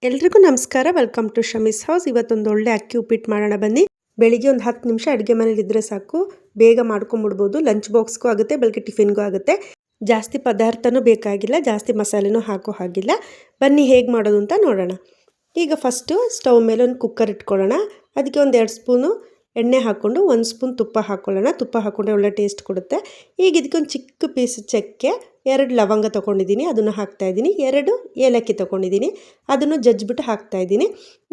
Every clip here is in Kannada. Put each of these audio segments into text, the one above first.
ಎಲ್ರಿಗೂ ನಮಸ್ಕಾರ. Welcome to Shami's house. ಇವತ್ತೊಂದು ಒಳ್ಳೆ ಅಕ್ಕಿ ಉಪ್ಪಿಟ್ಟು ಮಾಡೋಣ ಬನ್ನಿ. ಬೆಳಿಗ್ಗೆ ಒಂದು 10 ನಿಮಿಷ ಅಡುಗೆ ಮನೇಲಿ ಇದ್ದರೆ ಸಾಕು, ಬೇಗ ಮಾಡ್ಕೊಂಡ್ಬಿಡ್ಬೋದು. ಲಂಚ್ ಬಾಕ್ಸ್ಗೂ ಆಗುತ್ತೆ, ಬೆಳಗ್ಗೆ ಟಿಫಿನ್ಗೂ ಆಗುತ್ತೆ. ಜಾಸ್ತಿ ಪದಾರ್ಥನೂ ಬೇಕಾಗಿಲ್ಲ, ಜಾಸ್ತಿ ಮಸಾಲೆನೂ ಹಾಕೋ ಹಾಗಿಲ್ಲ. ಬನ್ನಿ ಹೇಗೆ ಮಾಡೋದು ಅಂತ ನೋಡೋಣ. ಈಗ ಫಸ್ಟು ಸ್ಟವ್ ಮೇಲೆ ಒಂದು ಕುಕ್ಕರ್ ಇಟ್ಕೊಳ್ಳೋಣ. ಅದಕ್ಕೆ ಒಂದು 2 ಸ್ಪೂನು ಎಣ್ಣೆ ಹಾಕ್ಕೊಂಡು 1 ಸ್ಪೂನ್ ತುಪ್ಪ ಹಾಕ್ಕೊಳ್ಳೋಣ. ತುಪ್ಪ ಹಾಕ್ಕೊಂಡ್ರೆ ಒಳ್ಳೆ ಟೇಸ್ಟ್ ಕೊಡುತ್ತೆ. ಈಗ ಇದಕ್ಕೆ ಒಂದು ಚಿಕ್ಕ ಪೀಸ್ ಚಕ್ಕೆ, 2 ಲವಂಗ ತೊಗೊಂಡಿದ್ದೀನಿ, ಅದನ್ನು ಹಾಕ್ತಾಯಿದ್ದೀನಿ. 2 ಏಲಕ್ಕಿ ತೊಗೊಂಡಿದ್ದೀನಿ, ಅದನ್ನು ಜಜ್ಜಿಬಿಟ್ಟು ಹಾಕ್ತಾಯಿದ್ದೀನಿ.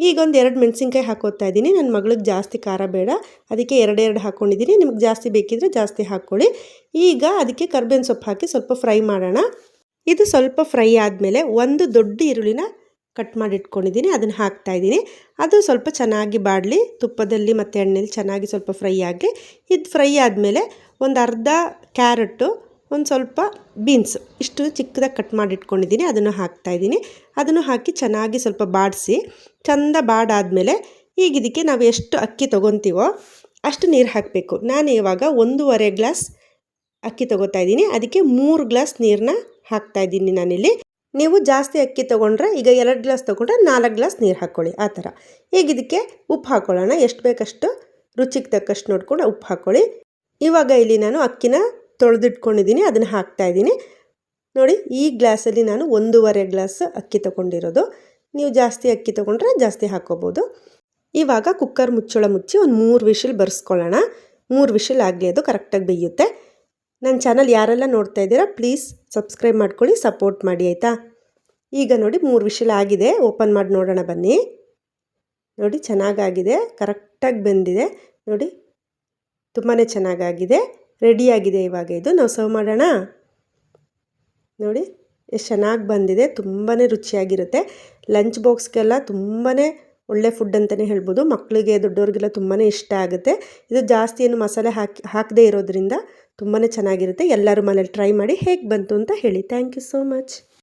ಈಗ ಒಂದು 2 ಮೆಣಸಿನ್ಕಾಯಿ ಹಾಕೋತಾ ಇದ್ದೀನಿ. ನನ್ನ ಮಗಳಿಗೆ ಜಾಸ್ತಿ ಖಾರ ಬೇಡ, ಅದಕ್ಕೆ 2 ಹಾಕ್ಕೊಂಡಿದ್ದೀನಿ. ನಿಮಗೆ ಜಾಸ್ತಿ ಬೇಕಿದ್ರೆ ಜಾಸ್ತಿ ಹಾಕ್ಕೊಳ್ಳಿ. ಈಗ ಅದಕ್ಕೆ ಕರ್ಬೇವಿನ ಸೊಪ್ಪು ಹಾಕಿ ಸ್ವಲ್ಪ ಫ್ರೈ ಮಾಡೋಣ. ಇದು ಸ್ವಲ್ಪ ಫ್ರೈ ಆದಮೇಲೆ ಒಂದು ದೊಡ್ಡ ಈರುಳ್ಳಿನ ಕಟ್ ಮಾಡಿ ಇಟ್ಕೊಂಡಿದ್ದೀನಿ, ಅದನ್ನು ಹಾಕ್ತಾಯಿದ್ದೀನಿ. ಅದು ಸ್ವಲ್ಪ ಚೆನ್ನಾಗಿ ಬಾಡಲಿ, ತುಪ್ಪದಲ್ಲಿ ಮತ್ತು ಎಣ್ಣೆಯಲ್ಲಿ ಚೆನ್ನಾಗಿ ಸ್ವಲ್ಪ ಫ್ರೈ ಆಗಿ. ಇದು ಫ್ರೈ ಆದಮೇಲೆ ಒಂದು ಅರ್ಧ ಕ್ಯಾರೆಟು, ಒಂದು ಸ್ವಲ್ಪ ಬೀನ್ಸ್ ಇಷ್ಟು ಚಿಕ್ಕದಾಗಿ ಕಟ್ ಮಾಡಿ ಇಟ್ಕೊಂಡಿದ್ದೀನಿ, ಅದನ್ನು ಹಾಕ್ತಾಯಿದ್ದೀನಿ. ಅದನ್ನು ಹಾಕಿ ಚೆನ್ನಾಗಿ ಸ್ವಲ್ಪ ಬಾಡಿಸಿ, ಚೆಂದ ಬಾಡಾದಮೇಲೆ ಈಗ ಇದಕ್ಕೆ ನಾವು ಎಷ್ಟು ಅಕ್ಕಿ ತೊಗೊತೀವೋ ಅಷ್ಟು ನೀರು ಹಾಕಬೇಕು. ನಾನು ಇವಾಗ 1.5 ಗ್ಲಾಸ್ ಅಕ್ಕಿ ತೊಗೋತಾ ಇದ್ದೀನಿ, ಅದಕ್ಕೆ 3 ಗ್ಲಾಸ್ ನೀರನ್ನ ಹಾಕ್ತಾಯಿದ್ದೀನಿ ನಾನಿಲ್ಲಿ. ನೀವು ಜಾಸ್ತಿ ಅಕ್ಕಿ ತೊಗೊಂಡ್ರೆ, ಈಗ 2 ಗ್ಲಾಸ್ ತೊಗೊಂಡ್ರೆ 4 ಗ್ಲಾಸ್ ನೀರು ಹಾಕ್ಕೊಳ್ಳಿ, ಆ ಥರ. ಈಗ ಇದಕ್ಕೆ ಉಪ್ಪು ಹಾಕ್ಕೊಳ್ಳೋಣ. ಎಷ್ಟು ಬೇಕಷ್ಟು ರುಚಿಗೆ ತಕ್ಕಷ್ಟು ನೋಡ್ಕೊಂಡು ಉಪ್ಪು ಹಾಕ್ಕೊಳ್ಳಿ. ಇವಾಗ ಇಲ್ಲಿ ನಾನು ಅಕ್ಕಿನ ತೊಳೆದಿಟ್ಕೊಂಡಿದ್ದೀನಿ, ಅದನ್ನು ಹಾಕ್ತಾಯಿದ್ದೀನಿ. ನೋಡಿ, ಈ ಗ್ಲಾಸಲ್ಲಿ ನಾನು 1.5 ಗ್ಲಾಸ್ ಅಕ್ಕಿ ತೊಗೊಂಡಿರೋದು. ನೀವು ಜಾಸ್ತಿ ಅಕ್ಕಿ ತೊಗೊಂಡ್ರೆ ಜಾಸ್ತಿ ಹಾಕ್ಕೋಬೋದು. ಇವಾಗ ಕುಕ್ಕರ್ ಮುಚ್ಚಳ ಮುಚ್ಚಿ ಒಂದು 3 ವಿಷಲ್ ಬರ್ಸ್ಕೊಳ್ಳೋಣ. 3 ವಿಷಲ್ ಆಗಲಿ, ಅದು ಕರೆಕ್ಟಾಗಿ ಬೇಯುತ್ತೆ. ನನ್ನ ಚಾನಲ್ ಯಾರೆಲ್ಲ ನೋಡ್ತಾ ಇದ್ದೀರಾ ಪ್ಲೀಸ್ ಸಬ್ಸ್ಕ್ರೈಬ್ ಮಾಡ್ಕೊಳ್ಳಿ, ಸಪೋರ್ಟ್ ಮಾಡಿ ಆಯಿತಾ. ಈಗ ನೋಡಿ 3 ವಿಷಲ್ ಆಗಿದೆ, ಓಪನ್ ಮಾಡಿ ನೋಡೋಣ ಬನ್ನಿ. ನೋಡಿ ಚೆನ್ನಾಗಾಗಿದೆ, ಕರೆಕ್ಟಾಗಿ ಬೆಂದಿದೆ. ನೋಡಿ ತುಂಬಾ ಚೆನ್ನಾಗಾಗಿದೆ, ರೆಡಿಯಾಗಿದೆ. ಇವಾಗ ಇದು ನಾವು ಸರ್ವ್ ಮಾಡೋಣ. ನೋಡಿ ಎಷ್ಟು ಚೆನ್ನಾಗಿ ಬಂದಿದೆ, ತುಂಬಾ ರುಚಿಯಾಗಿರುತ್ತೆ. ಲಂಚ್ ಬಾಕ್ಸ್ಗೆಲ್ಲ ತುಂಬಾ ಒಳ್ಳೆ ಫುಡ್ ಅಂತಲೇ ಹೇಳ್ಬೋದು. ಮಕ್ಕಳಿಗೆ ದೊಡ್ಡವ್ರಿಗೆಲ್ಲ ತುಂಬಾ ಇಷ್ಟ ಆಗುತ್ತೆ. ಇದು ಜಾಸ್ತಿ ಏನು ಮಸಾಲೆ ಹಾಕದೇ ಇರೋದ್ರಿಂದ ತುಂಬಾ ಚೆನ್ನಾಗಿರುತ್ತೆ. ಎಲ್ಲರೂ ಮನೇಲಿ ಟ್ರೈ ಮಾಡಿ ಹೇಗೆ ಬಂತು ಅಂತ ಹೇಳಿ. Thank you so much.